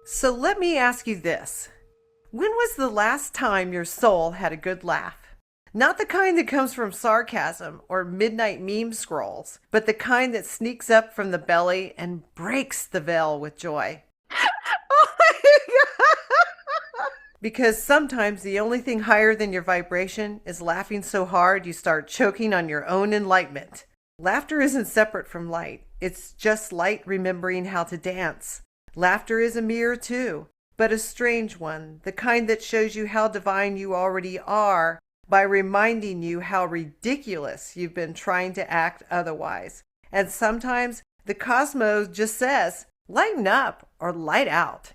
So let me ask you this. When was the last time your soul had a good laugh? Not the kind that comes from sarcasm or midnight meme scrolls, but the kind that sneaks up from the belly and breaks the veil with joy. Oh my God. Because sometimes the only thing higher than your vibration is laughing so hard you start choking on your own enlightenment. Laughter isn't separate from light. It's just light remembering how to dance. Laughter is a mirror too, but a strange one, the kind that shows you how divine you already are by reminding you how ridiculous you've been trying to act otherwise. And sometimes the cosmos just says, lighten up or light out.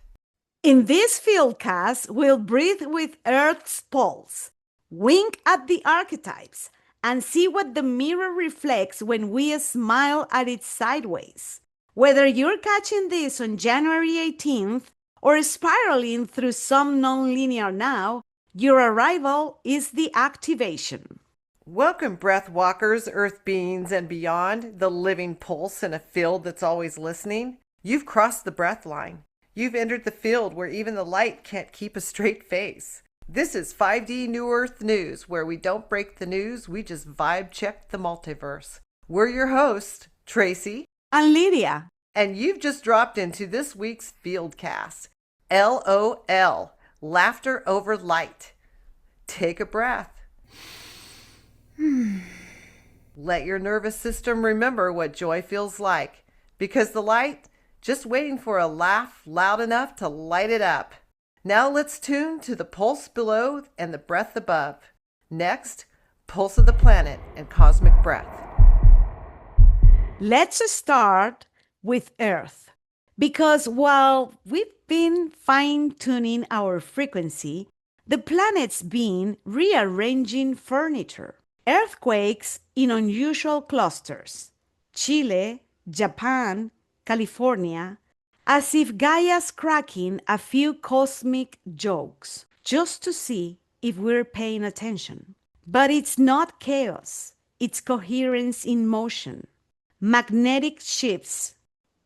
In this FieldCast, we'll breathe with Earth's pulse, wink at the archetypes, and see what the mirror reflects when we smile at it sideways. Whether you're catching this on January 18th or spiraling through some nonlinear now, your arrival is the activation. Welcome, breath walkers, earth beings, and beyond, the living pulse in a field that's always listening. You've crossed the breath line. You've entered the field where even the light can't keep a straight face. This is 5D New Earth News, where we don't break the news, we just vibe check the multiverse. We're your hosts, Tracy And Lydia. and you've just dropped into this week's FieldCast. L.O.L. Laughter over light. Take a breath. Let your nervous system remember what joy feels like, because the light just waiting for a laugh loud enough to light it up. Now let's tune to the pulse below and the breath above. Next, pulse of the planet and cosmic breath. Let's start with Earth, because while we've been fine-tuning our frequency, the planet's been rearranging furniture. Earthquakes in unusual clusters. Chile, Japan, California, as if Gaia's cracking a few cosmic jokes just to see if we're paying attention. But it's not chaos, it's coherence in motion. Magnetic shifts,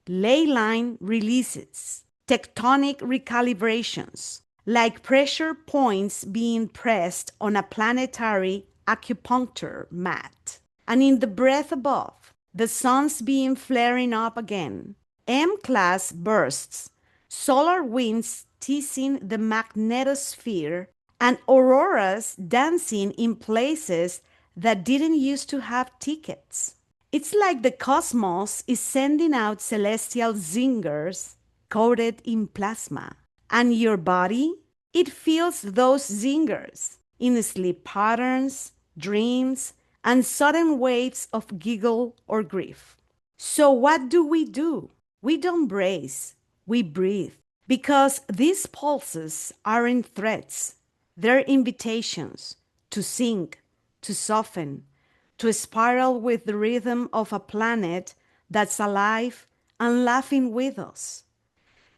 ley line releases, tectonic recalibrations, like pressure points being pressed on a planetary acupuncture mat. And in the breath above, the sun's being flaring up again. M-class bursts, solar winds teasing the magnetosphere, and auroras dancing in places that didn't used to have tickets. It's like the cosmos is sending out celestial zingers coated in plasma. And your body, it feels those zingers in sleep patterns, dreams, and sudden waves of giggle or grief. So what do? We don't brace, we breathe. Because these pulses aren't threats, they're invitations to sink, to soften, to spiral with the rhythm of a planet that's alive and laughing with us.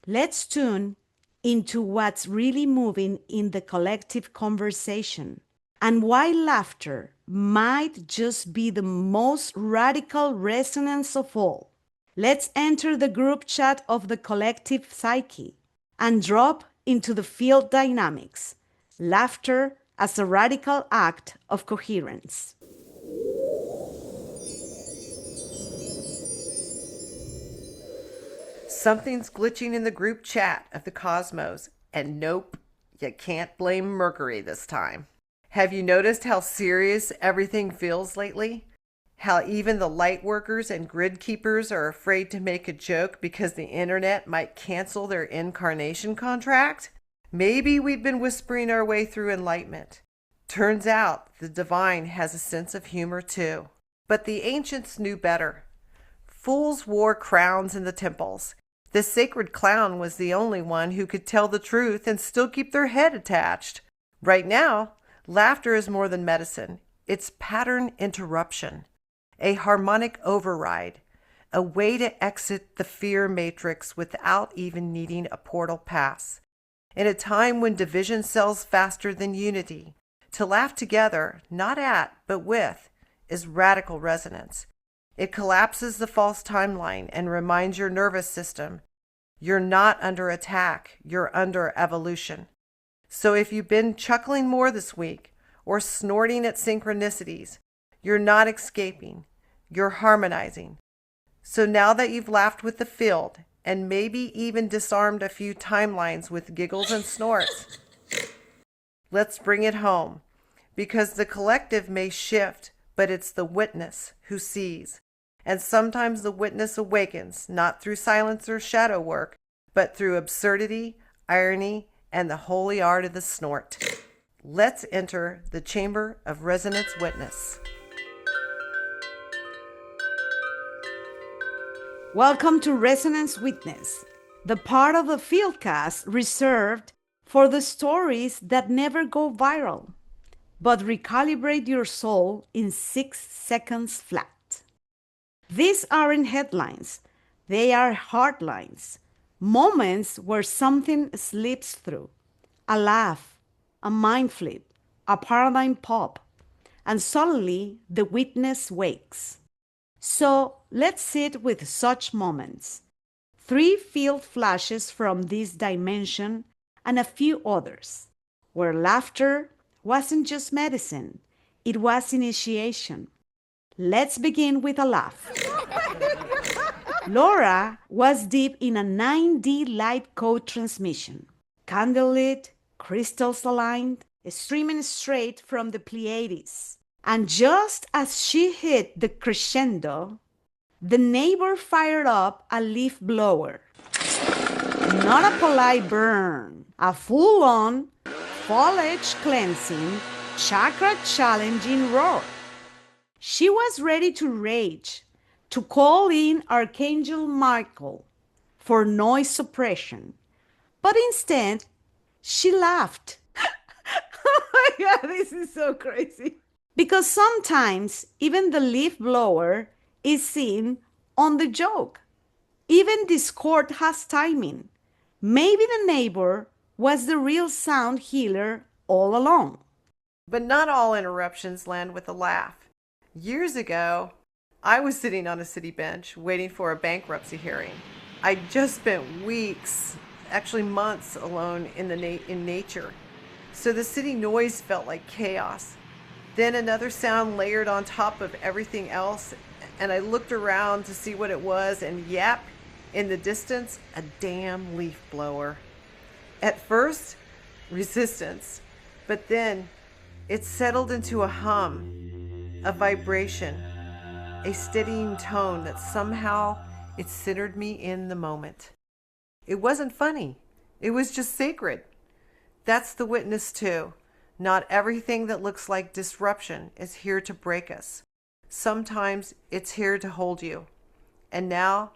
Let's tune into what's really moving in the collective conversation and why laughter might just be the most radical resonance of all. Let's enter the group chat of the collective psyche and drop into the field dynamics. Laughter as a radical act of coherence. Something's glitching in the group chat of the cosmos, and nope, you can't blame Mercury this time. Have you noticed how serious everything feels lately? How even the light workers and grid keepers are afraid to make a joke because the internet might cancel their incarnation contract? Maybe we've been whispering our way through enlightenment. Turns out the divine has a sense of humor too. But the ancients knew better. Fools wore crowns in the temples. The sacred clown was the only one who could tell the truth and still keep their head attached. Right now, laughter is more than medicine. It's pattern interruption, a harmonic override, a way to exit the fear matrix without even needing a portal pass. In a time when division sells faster than unity, to laugh together, not at, but with, is radical resonance. It collapses the false timeline and reminds your nervous system You're not under attack, you're under evolution. So if you've been chuckling more this week or snorting at synchronicities, you're not escaping, you're harmonizing. So now that you've laughed with the field and maybe even disarmed a few timelines with giggles and snorts, let's bring it home, because the collective may shift, but it's the witness who sees. And sometimes the witness awakens, not through silence or shadow work, but through absurdity, irony, and the holy art of the snort. Let's enter the chamber of resonance witness. Welcome to Resonance Witness, the part of the FieldCast reserved for the stories that never go viral, but recalibrate your soul in 6 seconds flat. These aren't headlines, they are hardlines, moments where something slips through, a laugh, a mind flip, a paradigm pop, and suddenly the witness wakes. So let's sit with such moments. 3 field flashes from this dimension and a few others, where laughter wasn't just medicine, it was initiation. Let's begin with a laugh. Laura was deep in a 9D light code transmission, candlelit, crystals aligned, streaming straight from the Pleiades. And just as she hit the crescendo, the neighbor fired up a leaf blower. Not a polite burn, a full-on, foliage cleansing, chakra challenging roar. She was ready to rage, to call in Archangel Michael for noise suppression. But instead, she laughed. Oh my God, this is so crazy. Because sometimes even the leaf blower is seen on the joke. Even Discord has timing. Maybe the neighbor was the real sound healer all along. But not all interruptions land with a laugh. Years ago, I was sitting on a city bench waiting for a bankruptcy hearing. I'd just spent weeks, actually months, alone in nature. So the city noise felt like chaos. Then another sound layered on top of everything else, and I looked around to see what it was, and yep, in the distance, a damn leaf blower. At first, resistance, but then it settled into a hum, a vibration, a steadying tone that somehow it centered me in the moment. It wasn't funny. It was just sacred. That's the witness too. Not everything that looks like disruption is here to break us. Sometimes it's here to hold you. And now,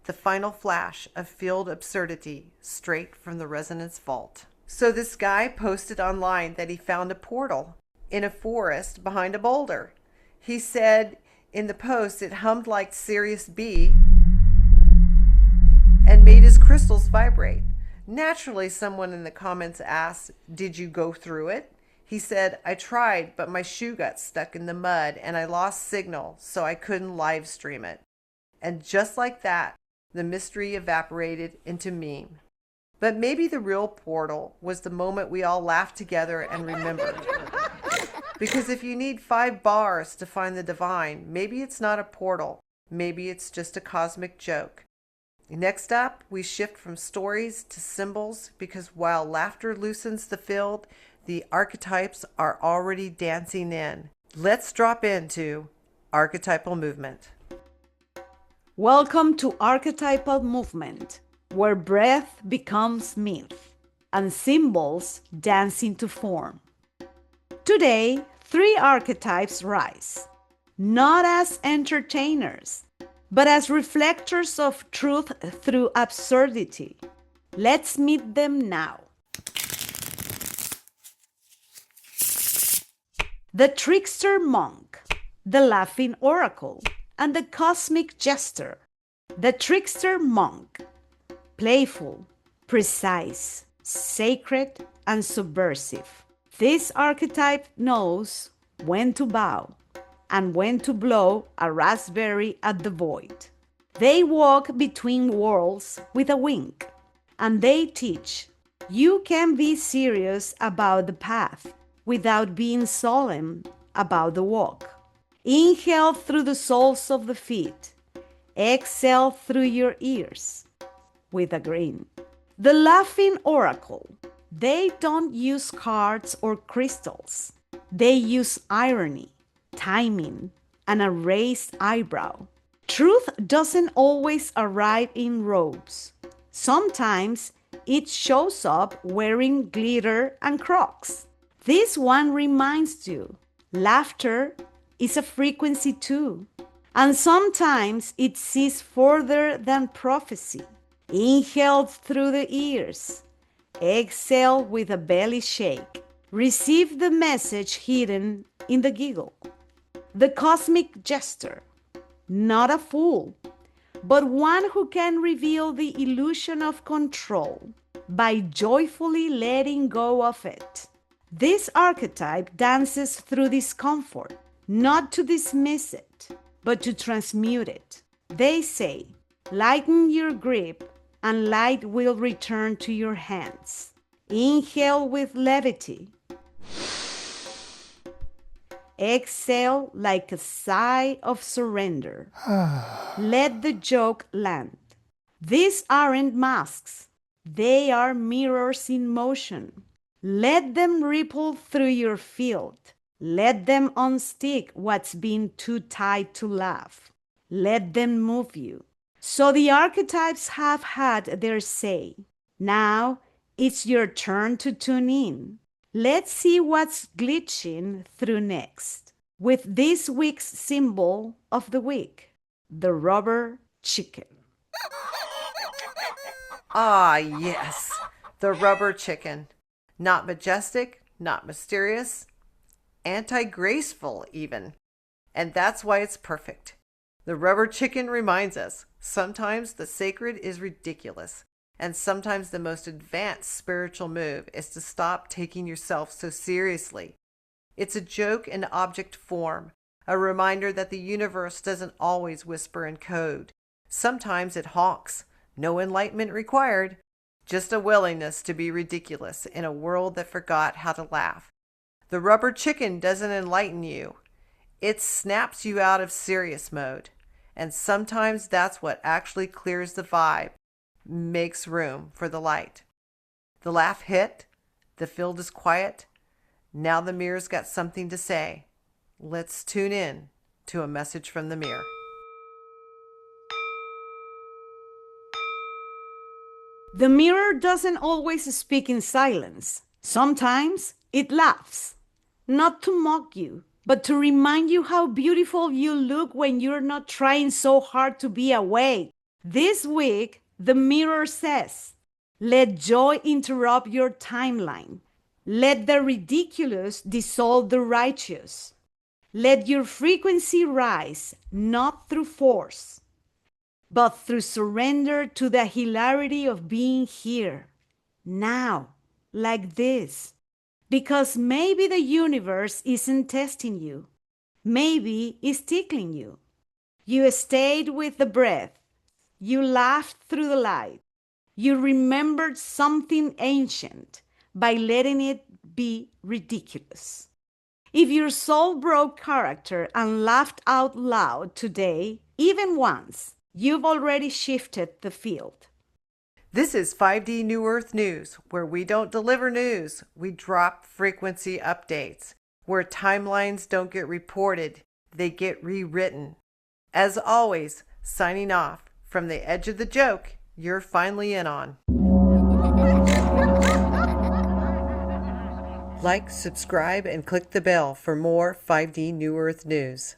the final flash of field absurdity straight from the resonance vault. So this guy posted online that he found a portal in a forest behind a boulder. He said in the post it hummed like Sirius B and made his crystals vibrate. Naturally, someone in the comments asked, "Did you go through it?" He said, "I tried, but my shoe got stuck in the mud and I lost signal, so I couldn't live stream it." And just like that, the mystery evaporated into meme. But maybe the real portal was the moment we all laughed together and remembered. Because if you need 5 bars to find the divine, maybe it's not a portal. Maybe it's just a cosmic joke. Next up, we shift from stories to symbols, because while laughter loosens the field, the archetypes are already dancing in. Let's drop into archetypal movement. Welcome to Archetypal Movement, where breath becomes myth and symbols dance into form. Today, 3 archetypes rise, not as entertainers, but as reflectors of truth through absurdity. Let's meet them now. The TricksterMonk, the Laughing Oracle, and the Cosmic Jester. The TricksterMonk, playful, precise, sacred, and subversive. This archetype knows when to bow and when to blow a raspberry at the void. They walk between worlds with a wink, and they teach you can be serious about the path without being solemn about the walk. Inhale through the soles of the feet. Exhale through your ears with a grin. The laughing oracle. They don't use cards or crystals. They use irony, timing, and a raised eyebrow. Truth doesn't always arrive in robes. Sometimes it shows up wearing glitter and Crocs. This one reminds you, laughter is a frequency too. And sometimes it sees further than prophecy. Inhale through the ears. Exhale with a belly shake. Receive the message hidden in the giggle. The Cosmic Jester, not a fool, but one who can reveal the illusion of control by joyfully letting go of it. This archetype dances through discomfort, not to dismiss it, but to transmute it. They say, lighten your grip and light will return to your hands. Inhale with levity. Exhale like a sigh of surrender. Let the joke land. These aren't masks. They are mirrors in motion. Let them ripple through your field. Let them unstick what's been too tight to laugh. Let them move you. So the archetypes have had their say. Now it's your turn to tune in. Let's see what's glitching through next with this week's symbol of the week, the rubber chicken. Ah, yes, the rubber chicken. Not majestic, not mysterious, anti-graceful even. And that's why it's perfect. The rubber chicken reminds us, sometimes the sacred is ridiculous. And sometimes the most advanced spiritual move is to stop taking yourself so seriously. It's a joke in object form, a reminder that the universe doesn't always whisper in code. Sometimes it honks, no enlightenment required, just a willingness to be ridiculous in a world that forgot how to laugh. The rubber chicken doesn't enlighten you. It snaps you out of serious mode. And sometimes that's what actually clears the vibe, makes room for the light. The laugh hit, the field is quiet. Now the mirror's got something to say. Let's tune in to a message from the mirror. The mirror doesn't always speak in silence. Sometimes it laughs, not to mock you, but to remind you how beautiful you look when you're not trying so hard to be awake. This week, the mirror says, let joy interrupt your timeline. Let the ridiculous dissolve the righteous. Let your frequency rise, not through force, but through surrender to the hilarity of being here, now, like this. Because maybe the universe isn't testing you. Maybe it's tickling you. You stayed with the breath. You laughed through the light. You remembered something ancient by letting it be ridiculous. If your soul broke character and laughed out loud today, even once, you've already shifted the field. This is 5D New Earth News, where we don't deliver news, we drop frequency updates. Where timelines don't get reported, they get rewritten. As always, signing off from the edge of the joke you're finally in on. Like, subscribe, and click the bell for more 5D New Earth News.